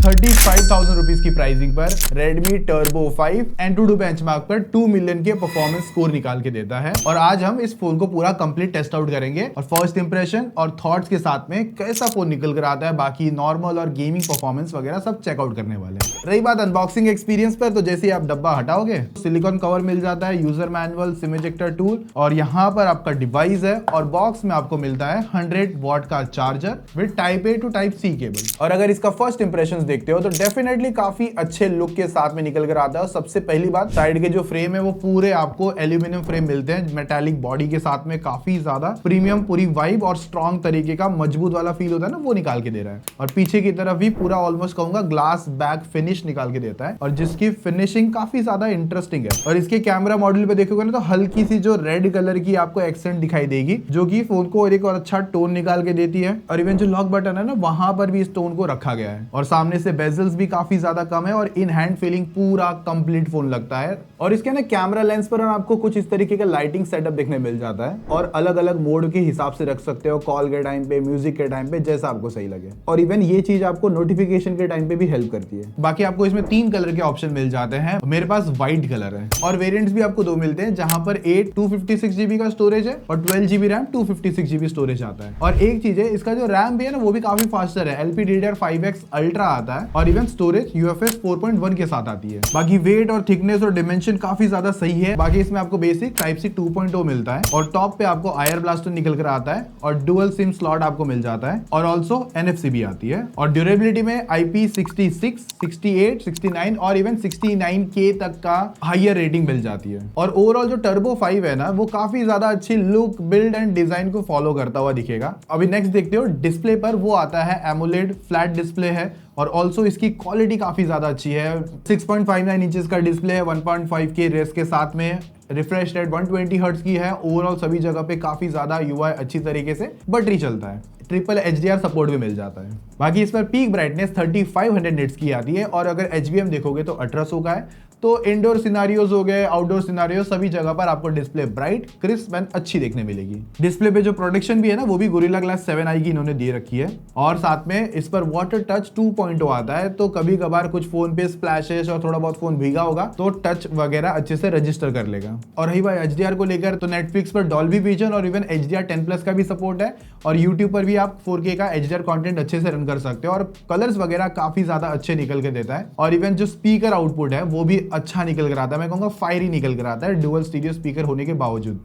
35,000 rupees की pricing पर Redmi Turbo 5 Antutu benchmark पर 2 मिलियन के परफॉर्मेंस स्कोर निकाल के देता है। और आज हम इस फोन को पूरा कंप्लीट टेस्ट आउट करेंगे और फर्स्ट इंप्रेशन और थॉट्स के साथ में कैसा फोन निकल कर आता है, बाकी नॉर्मल और गेमिंग परफॉर्मेंस वगैरह सब चेकआउट करने वाले हैं। रही बात अनबॉक्सिंग एक्सपीरियंस पर, तो जैसे आप डब्बा हटाओगे सिलिकॉन कवर मिल जाता है, user manual, SIM ejector tool और यहाँ पर आपका डिवाइस है। और बॉक्स में आपको मिलता है 100 वॉट का charger with type A to type C cable. और अगर इसका फर्स्ट इंप्रेशन देखते हो तो डेफिनेटली काफी अच्छे लुक के साथ में निकल कर आता है। सबसे पहली बात, साइड के जो फ्रेम है वो पूरे आपको एल्यूमिनियम फ्रेम मिलते हैं, मेटालिक बॉडी के साथ में काफी ज्यादा प्रीमियम पूरी वाइब और स्ट्रॉन्ग तरीके का मजबूत वाला फील होता है ना, वो निकाल के दे रहा है। और पीछे की तरफ भी पूरा ऑलमोस्ट कहूंगा ग्लास बैक फिनिश निकाल के देता है और जिसकी फिनिशिंग काफी ज्यादा इंटरेस्टिंग है। और इसके कैमरा मॉड्यूल पे देखोगे ना तो हल्की सी जो रेड कलर की आपको एक्सेंट दिखाई देगी, जो कि फोन को एक और अच्छा टोन निकाल के देती है। और इवन जो लॉक बटन है ना, वहां पर भी इस टोन को रखा गया है। और सामने से बेजल्स भी काफी ज्यादा कम है और इन हैंड फीलिंग पूरा कंप्लीट फोन लगता है। और इसके ना कैमरा लेंस पर आपको कुछ इस तरीके का लाइटिंग सेटअप देखने मिल जाता है और अलग अलग मोड के हिसाब से रख सकते हो, कॉल के टाइम पे, म्यूजिक के टाइम पे, जैसा आपको सही लगे। और इवन ये चीज आपको नोटिफिकेशन के टाइम पे भी हेल्प करती है। बाकी आपको इसमें 3 कलर के ऑप्शन मिल जाते हैं, मेरे पास व्हाइट कलर है। और वेरिएंट्स भी आपको 2 मिलते हैं, जहां पर 8 256GB का स्टोरेज है और 12GB रैम 256GB स्टोरेज आता है। और एक चीज है, इसका जो रैम भी है ना वो भी काफी फास्टर है, LPDDR5X अल्ट्रा आता है और इवन स्टोरेज UFS 4.1 के साथ आती है। बाकी वेट और थिकनेस और डिमेंशन काफी ज्यादा सही है। बाकी इसमें आपको बेसिक Type-C 2.0 मिलता है और टॉप पे आपको आयर ब्लास्टर निकल कर आता है और डुअल सिम स्लॉट आपको मिल जाता है और ऑल्सो NFC भी आती है। और ड्यूरेबिलिटी में IP66, 68, 69 और इवन 69K तक का हायर रेटिंग मिल जाती है। और ओवरऑल जो टर्बो 5 है ना, वो काफी ज्यादा अच्छी लुक, बिल्ड एंड डिजाइन को फॉलो करता हुआ दिखेगा। अभी नेक्स्ट देखते हो डिस्प्ले पर, वो आता है AMOLED फ्लैट डिस्प्ले है और ऑल्सो इसकी क्वालिटी काफी ज्यादा अच्छी है। 6.59 इंचेस का डिस्प्ले है, 1.5K रेस के साथ में, रिफ्रेश रेट 120 हर्ट्ज की है। ओवरऑल सभी जगह पे काफी ज्यादा UI अच्छी तरीके से बैटरी चलता है, ट्रिपल HDR सपोर्ट भी मिल जाता है। बाकी इस पर पीक ब्राइटनेस 3500 निट्स की आती है और अगर HBM देखोगे तो 1800 का है। तो इंडोर सिनारियोज हो गए, आउटडोर सिनारियो, सभी जगह पर आपको डिस्प्ले ब्राइट, क्रिस्प एंड अच्छी देखने मिलेगी। डिस्प्ले पे जो प्रोटेक्शन भी है ना, वो भी गोरिल्ला ग्लास 7i की इन्होंने दे रखी है। और साथ में इस पर वाटर टच 2.0 आता है, तो कभी कभार कुछ फोन पे स्प्लैशेस और थोड़ा बहुत फोन भीगा होगा तो टच वगैरह अच्छे से रजिस्टर कर लेगा। और रही बात HDR को लेकर, तो नेटफ्लिक्स पर डॉल्बी विजन और इवन HDR10+ का भी सपोर्ट है और यूट्यूब पर भी आप 4K का HDR कंटेंट अच्छे से रन कर सकते हो और कलर्स वगैरह काफी ज्यादा अच्छे निकल के देता है। और इवन जो स्पीकर आउटपुट है वो भी अच्छा निकल कर आता है, मैं कहूंगा फायरी निकल कर आता है डुअल स्टीरियो स्पीकर होने के बावजूद।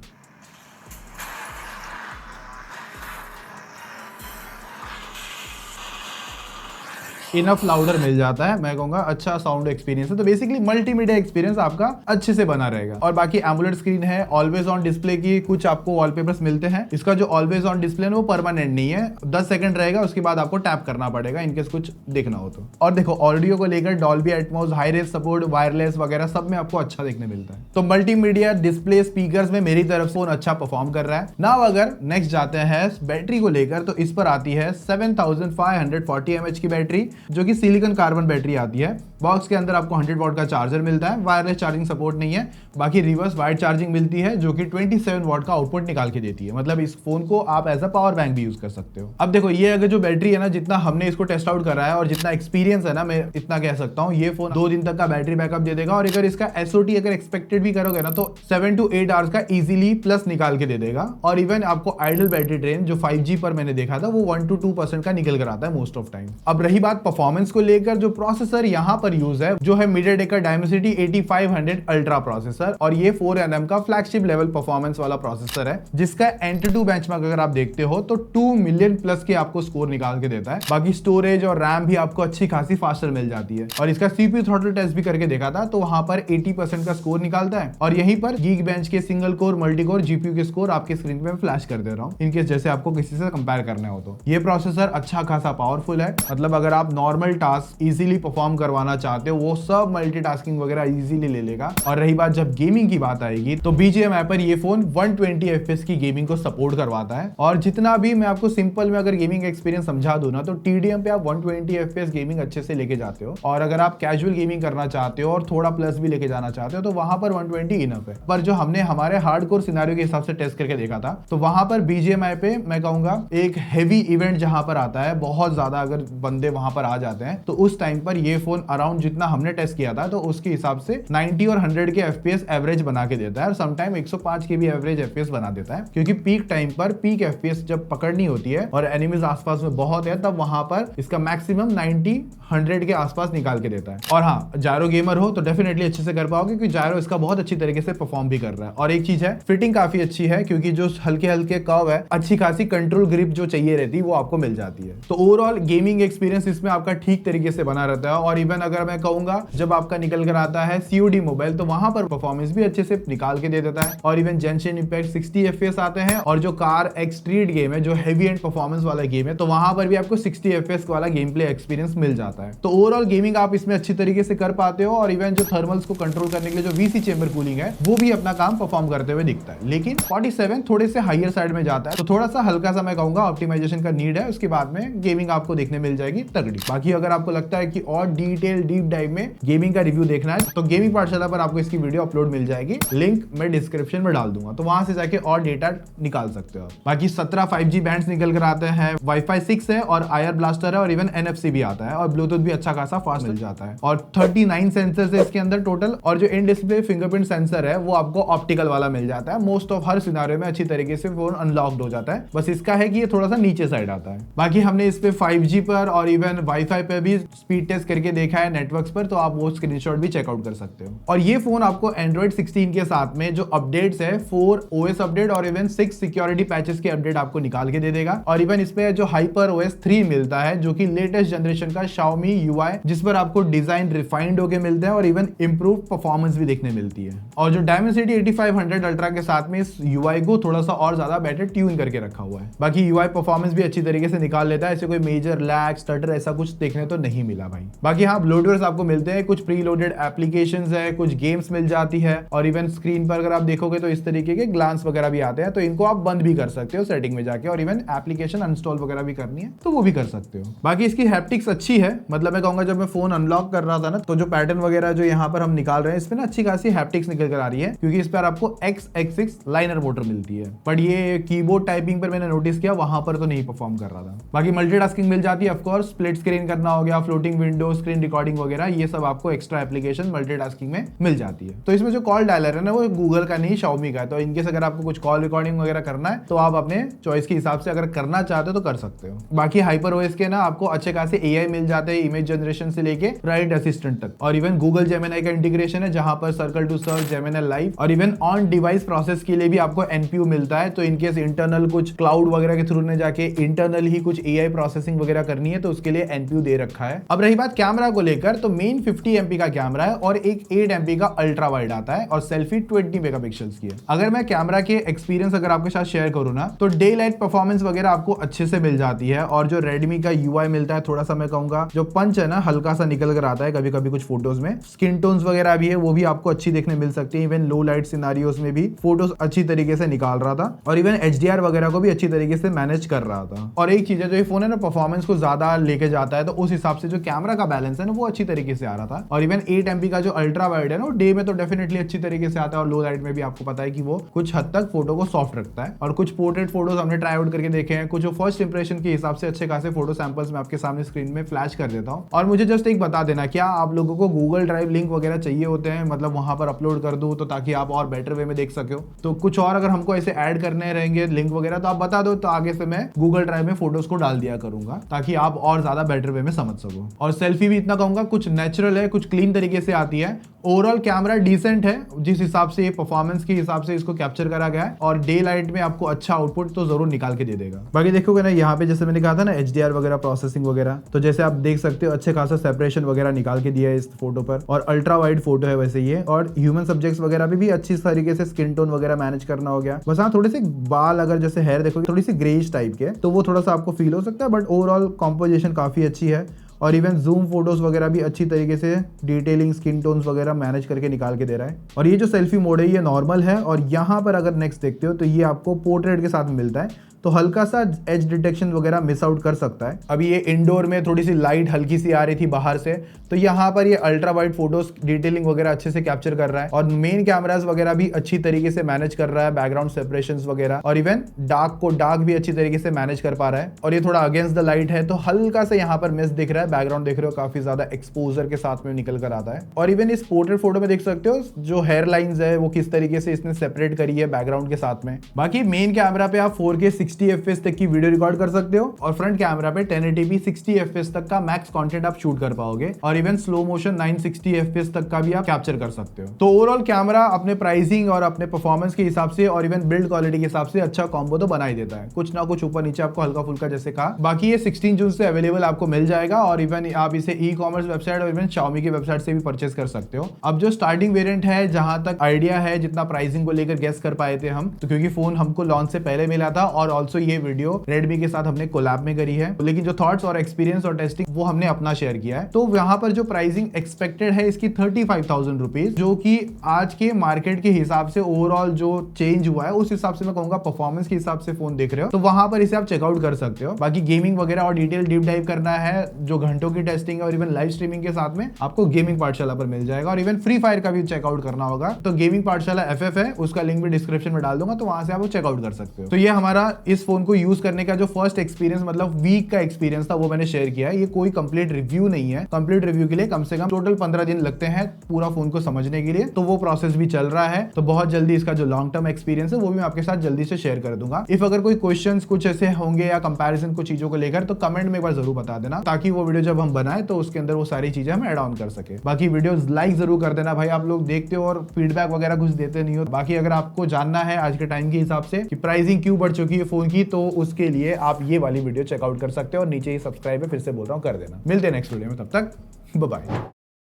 इनफ लाउडर मिल जाता है, मैं कहूंगा अच्छा साउंड एक्सपीरियंस है। तो बेसिकली मल्टीमीडिया एक्सपीरियंस आपका अच्छे से बना रहेगा। और बाकी एमोलेड स्क्रीन है, ऑलवेज ऑन डिस्प्ले की कुछ आपको वॉलपेपर्स मिलते हैं। इसका जो ऑलवेज ऑन डिस्प्ले है वो परमानेंट नहीं है, 10 सेकंड रहेगा, उसके बाद आपको टैप करना पड़ेगा इनकेस कुछ देखना हो तो। और देखो ऑडियो को लेकर Dolby Atmos, hi res support, wireless वगैरह सब में आपको अच्छा देखने मिलता है। तो मल्टीमीडिया डिस्प्ले स्पीकर्स में मेरी तरफ फोन अच्छा परफॉर्म कर रहा है। नाउ अगर नेक्स्ट जाते हैं बैटरी को लेकर, तो इस पर आती है 7540 mAh की बैटरी, जो कि सिलिकॉन कार्बन बैटरी आती है। बॉक्स के अंदर आपको 100 वॉट का चार्जर मिलता है, वायरलेस चार्जिंग सपोर्ट नहीं है। बाकी रिवर्स वाइड चार्जिंग मिलती है जो कि 27 वॉट का आउटपुट निकाल के देती है, मतलब इस फोन को आप एज अ पावर बैंक भी यूज कर सकते हो। अब देखो ये अगर जो बैटरी है ना, जितना हमने इसको टेस्ट आउट करा है और जितना एक्सपीरियंस है ना, मैं इतना कह सकता हूँ ये फोन 2 दिन तक का बैटरी बैकअप दे देगा। और अगर इसका SOT अगर एक्सपेक्टेड भी करोगे ना, तो 7 to 8 आवर्स का इजीली प्लस निकाल के दे देगा। और इवन आपको आइडल बैटरी ड्रेन जो 5G पर मैंने देखा था वो 1 to 2% का निकल कर आता है मोस्ट ऑफ टाइम। अब रही बात परफॉर्मेंस को लेकर, जो प्रोसेसर यहाँ पर यूज है जो है MediaTek का Dimensity 8500 अल्ट्रा प्रोसेसर और ये 4nm का फ्लैगशिप लेवल परफॉर्मेंस वाला प्रोसेसर है, जिसका Antutu बेंचमार्क अगर आप देखते हो तो 2 मिलियन प्लस के आपको स्कोर निकाल के देता है। बाकी स्टोरेज और रैम भी आपको अच्छी खासी फास्टर मिल जाती है। और इसका CPU थ्रॉटल टेस्ट भी करके देखा था, तो वहां पर 80% का स्कोर निकालता है। और यहीं पर Geekbench के single core multi core GPU के स्कोर आपके स्क्रीन पे फ्लैश कर दे रहा हूँ, इनकेस जैसे आपको किसी से कंपेयर करना हो तो। ये प्रोसेसर अच्छा खासा पावरफुल है, मतलब अगर आप नॉर्मल टास्क इजीली परफॉर्म करवाना चाहते हो, वो सब मल्टीटास्किंग वगैरह इजीली ले लेगा। और रही बात जब गेमिंग की बात आएगी, तो BGMI पर ये फोन 120 FPS की गेमिंग को सपोर्ट करवाता है। और जितना भी मैं आपको सिंपल में अगर गेमिंग एक्सपीरियंस समझा दूं ना, तो TDM पे आप 120 FPS गेमिंग अच्छे से लेके जाते हो। और अगर आप कैजुअल गेमिंग करना चाहते हो और थोड़ा प्लस भी लेके जाना चाहते हो, तो वहां पर 120 इनफ है। पर जो हमने हमारे हार्डकोर सिनेरियो के हिसाब से टेस्ट करके देखा था, तो वहां पर BGMI पे मैं कहूंगा एक हेवी इवेंट जहां पर आता है, बहुत ज्यादा अगर बंदे वहां पर आ जाते हैं, तो उस टाइम पर ये फोन अराउंड जितना हमने टेस्ट किया था तो उसके हिसाब से 90 और 100 के FPS एवरेज बना के देता है, और समटाइम 105 के भी एवरेज FPS बना देता है, क्योंकि पीक टाइम पर पीक FPS जब पकड़नी होती है और एनिमीज आसपास में बहुत है, तब वहां पर इसका मैक्सिमम 90 100 के आसपास निकाल के देता है। और हाँ, जायरो गेमर हो तो डेफिनेटली अच्छे से कर पाओगे, क्योंकि जायरो इसका बहुत अच्छी तरीके से परफॉर्म भी कर रहा है। और एक चीज है, फिटिंग काफी अच्छी है, क्योंकि जो हल्के हल्के कर्व है, अच्छी खासी कंट्रोल ग्रिप जो चाहिए रहती है वो आपको मिल जाती है। तो ओवरऑल गेमिंग एक्सपीरियंस इसमें आपका ठीक तरीके से बना रहता है। और इवन अगर मैं कहूंगा जब आपका निकल कर आता है COD मोबाइल, तो वहां पर परफॉर्मेंस भी अच्छे से निकाल के दे देता है। और इवन जेंशिन इंपैक्ट 60 FPS आते हैं, और जो कार एक्स स्ट्रीट गेम है, जो हेवी एंड परफॉर्मेंस वाला गेम है, तो वहां पर भी आपको 60 FPS वाला गेम प्ले एक्सपीरियंस मिल जाता है। तो ओवरऑल गेमिंग आप इसमें अच्छी तरीके से कर पाते हो। और इवन जो थर्मल्स को कंट्रोल करने के लिए जो VC चेंबर कूलिंग है, वो भी अपना काम परफॉर्म करते हुए दिखता है। लेकिन 47 थोड़े से हायर साइड में जाता है, तो थोड़ा सा हल्का सा मैं कहूंगा ऑप्टिमाइजेशन का नीड है। उसके बाद में गेमिंग आपको देखने मिल जाएगी तगड़ी। बाकी अगर आपको लगता है कि और डिटेल डीप डाइव में गेमिंग का रिव्यू देखना है, तो गेमिंग पाठशाला पर आपको इसकी वीडियो अपलोड मिल जाएगी, लिंक मैं डिस्क्रिप्शन में डाल दूंगा, तो वहां से जाके और डेटा निकाल सकते हो। बाकी 17 5G बैंड्स निकल कर आते हैं, Wi-Fi 6 है और IR ब्लास्टर है, और इवन NFC भी आता है, और ब्लूटूथ भी अच्छा खासा फास्ट मिल जाता है। और 39 सेंसर है इसके अंदर टोटल, और जो इन डिस्प्ले फिंगरप्रिंट सेंसर है वो आपको ऑप्टिकल वाला मिल जाता है। मोस्ट ऑफ हर सिनारियो में अच्छी तरीके से फोन अनलॉक्ड हो जाता है, बस इसका है कि ये थोड़ा सा नीचे साइड आता है। बाकी हमने इस पे 5G पर और इवन वाईफाई पे भी स्पीड टेस्ट करके देखा है नेटवर्क्स पर, तो आप वो स्क्रीनशॉट भी चेकआउट कर सकते हो। और ये फोन आपको Android 16 के साथ में जो अपडेट्स है, 4 OS अपडेट और इवन 6 सिक्योरिटी पैचेस के अपडेट आपको निकाल के दे देगा। और इवन इसमें जो HyperOS 3 मिलता है, जो कि लेटेस्ट जनरेशन का Xiaomi UI, जिस पर आपको डिजाइन रिफाइंड होके मिलता है और इवन इंप्रूव परफॉर्मेंस भी देखने मिलती है। और जो Dimensity 8500 अल्ट्रा के साथ में इस UI को थोड़ा सा और ज्यादा बेटर ट्यून करके रखा हुआ है। बाकी UI परफॉर्मेंस भी अच्छी तरीके से निकाल लेता है, ऐसे कोई मेजर लैग स्टटर ऐसा कुछ देखने तो नहीं मिला भाई। बाकी हाँ, ब्लोटवेयर्स आपको मिलते हैं, कुछ प्री लोडेड एप्लीकेशंस है, कुछ गेम्स मिल जाती है, और इवन स्क्रीन पर अगर आप देखोगे तो इस तरीके के ग्लांस वगैरह भी आते हैं, तो इनको आप बंद भी कर सकते हो सेटिंग में जाके, और इवन एप्लीकेशन अनस्टॉल वगैरह भी करनी है तो वो भी कर सकते हो। बाकी इसकी हैप्टिक्स अच्छी है, मतलब मैं कहूंगा जब मैं फोन अनलॉक कर रहा था ना, तो जो पैटर्न वगैरह जो यहाँ पर हम निकाल रहे हैं, इसमें ना अच्छी खासी हैप्टिक्स निकल कर आ रही है, क्योंकि इस पर आपको X एक्सिस लाइनर मोटर मिलती है। बट ये कीबोर्ड टाइपिंग पर मैंने नोटिस किया, वहां पर तो नहीं परफॉर्म कर रहा था। बाकी मल्टीटास्किंग मिल जाती है, ऑफ कोर्स स्प्लिट स्क्रीन करना हो गया, फ्लोटिंग विंडो, स्क्रीन रिकॉर्डिंग वगैरह, ये सब आपको एक्स्ट्रा एप्लीकेशन मल्टीटास्किंग में मिल जाती है। तो इसमें जो कॉल डायलर है ना, वो गूगल का नहीं Xiaomi का है, तो इनकेस अगर आपको कुछ कॉल रिकॉर्डिंग वगैरह करना है तो आप अपने चॉइस के हिसाब से अगर करना चाहते हो तो कर सकते हो। बाकी HyperOS के ना आपको अच्छे खासे AI मिल जाते हैं, इमेज जनरेशन से लेके राइट असिस्टेंट तक, और इवन गूगल जेमिनी का इंटीग्रेशन है, जहां पर circle to search, Gemini live, और इवन ऑन डिवाइस प्रोसेस के लिए भी आपको NPU मिलता है। तो इनकेस इंटरनल कुछ क्लाउड वगैरह के थ्रू ने जाके इंटरनल ही कुछ AI प्रोसेसिंग वगैरह करनी है, तो उसके लिए NPU दे रखा है। अब रही बात कैमरा को लेकर, तो मेन 50 MP का कैमरा है और एक 8 MP का अल्ट्रा वाइड आता है, और सेल्फी 20 मेगापिक्सल्स की है। अगर मैं कैमरा के एक्सपीरियंस अगर आपके साथ शेयर करूं ना, तो डे लाइट परफॉर्मेंस वगैरह आपको अच्छे से मिल जाती है, और जो Redmi का UI मिलता है, थोड़ा सा मैं कहूंगा जो पंच है ना, हल्का सा निकल कर आता है कभी कभी कुछ फोटोज में। स्किन टोन्स वगैरह भी है, वो भी आपको अच्छी देखने मिल सकती है। इवन लो लाइट सिनारियोस में भी फोटोज अच्छी तरीके से निकाल रहा था, और इवन HDR वगैरह को भी अच्छी तरीके से मैनेज कर रहा था। और एक चीज है, जो ये फोन है ना परफॉर्मेंस को ज्यादा लेके जाता है, तो उस हिसाब से जो कैमरा का बैलेंस है ना, वो अच्छी तरीके से आ रहा था। और इवन 8 MP का जो अल्ट्रा वाइड है ना, डे में तो डेफिनेटली अच्छी तरीके से आता है, और लो लाइट में भी आपको पता है कि वो कुछ हद तक फोटो को सॉफ्ट रखता है। और कुछ पोर्ट्रेट फोटोज हमने ट्राई आउट करके देखे हैं, कुछ जो फर्स्ट इंप्रेशन के हिसाब से अच्छे खासे फोटो सैंपल्स मैं आपके सामने स्क्रीन में फ्लैश कर देता हूँ। और मुझे जस्ट एक बता देना, क्या आप लोगों को गूगल ड्राइव लिंक वगैरह चाहिए होते हैं, मतलब वहां पर अपलोड कर दूं तो ताकि आप और बेटर वे में देख सके हो। तो कुछ और अगर हमको ऐसे ऐड करने रहेंगे लिंक वगैरह, तो आप बता दो, तो आगे से मैं गूगल ड्राइव में फोटोज को डाल दिया करूंगा, ताकि आप और ज्यादा बेटर वे में समझ सको। और सेल्फी भी इतना कहूंगा कुछ नेचुरल है, कुछ क्लीन तरीके से आती है। ओवरऑल कैमरा डिसेंट है, जिस हिसाब से परफॉर्मेंस के हिसाब से इसको कैप्चर करा गया है, और डे लाइट में आपको अच्छा आउटपुट तो जरूर निकाल के दे देगा। बाकी देखोगे ना, यहाँ पे जैसे मैंने कहा था ना HDR वगैरह प्रोसेसिंग वगैरह, तो जैसे आप देख सकते हो अच्छे खासा सेपरेशन वगैरह निकाल के दिया है इस फोटो पर, और अल्ट्रा वाइड फोटो है वैसे ये। और ह्यूमन सब्जेक्ट्स वगैरह भी अच्छी तरीके से स्किन टोन वगैरह मैनेज करना हो गया। बस हाँ, थोड़े से बाल अगर जैसे हेयर देखोगे थोड़ी सी ग्रेइश टाइप के, तो वो थोड़ा सा आपको फील हो सकता है, बट ओवरऑल कॉम्पोजिशन काफी अच्छी है। और इवन जूम फोटोज वगैरह भी अच्छी तरीके से डिटेलिंग, स्किन टोन्स वगैरह मैनेज करके निकाल के दे रहा है। और ये जो सेल्फी मोड है ये नॉर्मल है, और यहाँ पर अगर नेक्स्ट देखते हो तो ये आपको पोर्ट्रेट के साथ मिलता है, तो हल्का सा एज डिटेक्शन वगैरह मिस आउट कर सकता है। अभी ये इंडोर में थोड़ी सी लाइट हल्की सी आ रही थी बाहर से, तो यहाँ पर ये अल्ट्रा वाइड फोटोज डिटेलिंग वगैरह अच्छे से कैप्चर कर रहा है और मेन कैमरास वगैरह भी अच्छी तरीके से मैनेज कर रहा है, बैकग्राउंड सेपरेशंस वगैरह, और इवन डार्क भी अच्छी तरीके से मैनेज कर पा रहा है। और ये थोड़ा अगेंस्ट द लाइट है तो हल्का सा यहाँ पर मिस दिख रहा है, बैकग्राउंड देख रहे हो काफी ज्यादा एक्सपोजर के साथ में निकल कर आता है। और इवन इस पोर्ट्रेट फोटो में देख सकते हो जो हेयर लाइंस है वो किस तरीके से इसने सेपरेट करी है बैकग्राउंड के साथ में। बाकी मेन कैमरा पे आप 4K 60 FPS तक की वीडियो रिकॉर्ड कर सकते हो और फ्रंट कैमरा पे 1080p 60 FPS तक का मैक्स कंटेंट आप शूट कर पाओगे और इवन स्लो मोशन 960 FPS तक का भी आप कैप्चर कर सकते हो। तो ओवरऑल कैमरा अपने प्राइसिंग और अपने परफॉर्मेंस के हिसाब से और इवन बिल्ड क्वालिटी के हिसाब से अच्छा कॉम्बो तो बना ही देता है, कुछ ना कुछ ऊपर नीचे आपको हल्का फुल्का जैसे कहा। बाकी ये 16 जून से अवेलेबल आपको मिल जाएगा और इवन आप इसे ई-कॉमर्स वेबसाइट और इवन Xiaomi की वेबसाइट से भी परचेस कर सकते हो। अब जो स्टार्टिंग वेरिएंट है, जहां तक आइडिया है, जितना प्राइसिंग को लेकर गेस कर पाए थे हम, तो क्योंकि फोन हमको लॉन्च से पहले मिला था और ऑल्सो ये वीडियो Redmi के साथ हमने कोलैब में करी है, लेकिन जो थॉट्स और एक्सपीरियंस और टेस्टिंग वो हमने अपना शेयर किया है। तो यहाँ पर जो प्राइसिंग एक्सपेक्टेड है इसकी 35,000 रुपीज, जो कि आज के मार्केट के हिसाब से ओवरऑल जो चेंज हुआ है उस हिसाब से मैं कहूंगा परफॉर्मेंस के हिसाब से फोन देख रहे हो तो वहां पर इसे आप चेकआउट कर सकते हो। बाकी गेमिंग वगैरह और डिटेल डीप डाइव करना है, जो घंटों की टेस्टिंग है और इवन लाइव स्ट्रीमिंग के साथ में आपको गेमिंग पाठशाला पर मिल जाएगा और इवन फ्री फायर का भी चेकआउट करना होगा तो गेमिंग पाठशाला FF है, उसका लिंक भी डिस्क्रिप्शन में डाल दूंगा, तो वहां से आप चेकआउट कर सकते हो। तो ये हमारा इस फोन को यूज करने का जो फर्स्ट एक्सपीरियंस मतलब वीक का एक्सपीरियंस था वो मैंने शेयर किया है। ये कोई कंप्लीट रिव्यू नहीं है, कंप्लीट रिव्यू के लिए कम से कम टोटल 15 दिन लगते हैं पूरा फोन को समझने के लिए, तो वो प्रोसेस भी चल रहा है। तो बहुत जल्दी इसका जो लॉन्ग टर्म एक्सपीरियंस है वो भी मैं आपके साथ जल्दी से शेयर कर दूंगा। इफ अगर कोई क्वेश्चंस कुछ ऐसे होंगे या कंपैरिजन कुछ चीजों को लेकर तो कमेंट में एक बार जरूर बता देना, ताकि वो वीडियो जब हम बनाए तो उसके अंदर वो सारी चीजें हम ऐड ऑन कर सके। बाकी वीडियो लाइक जरूर कर देना भाई, आप लोग देखते हो और फीडबैक वगैरह कुछ देते नहीं हो। बाकी अगर आपको जानना है आज के टाइम के हिसाब से कि प्राइसिंग क्यों बढ़ चुकी है फोन की, तो उसके लिए आप ये वाली वीडियो चेकआउट कर सकते हो और नीचे ही सब्सक्राइब है फिर से बोल रहा हूँ कर देना। मिलते हैं नेक्स्ट वीडियो में, तब तक बाय बाय।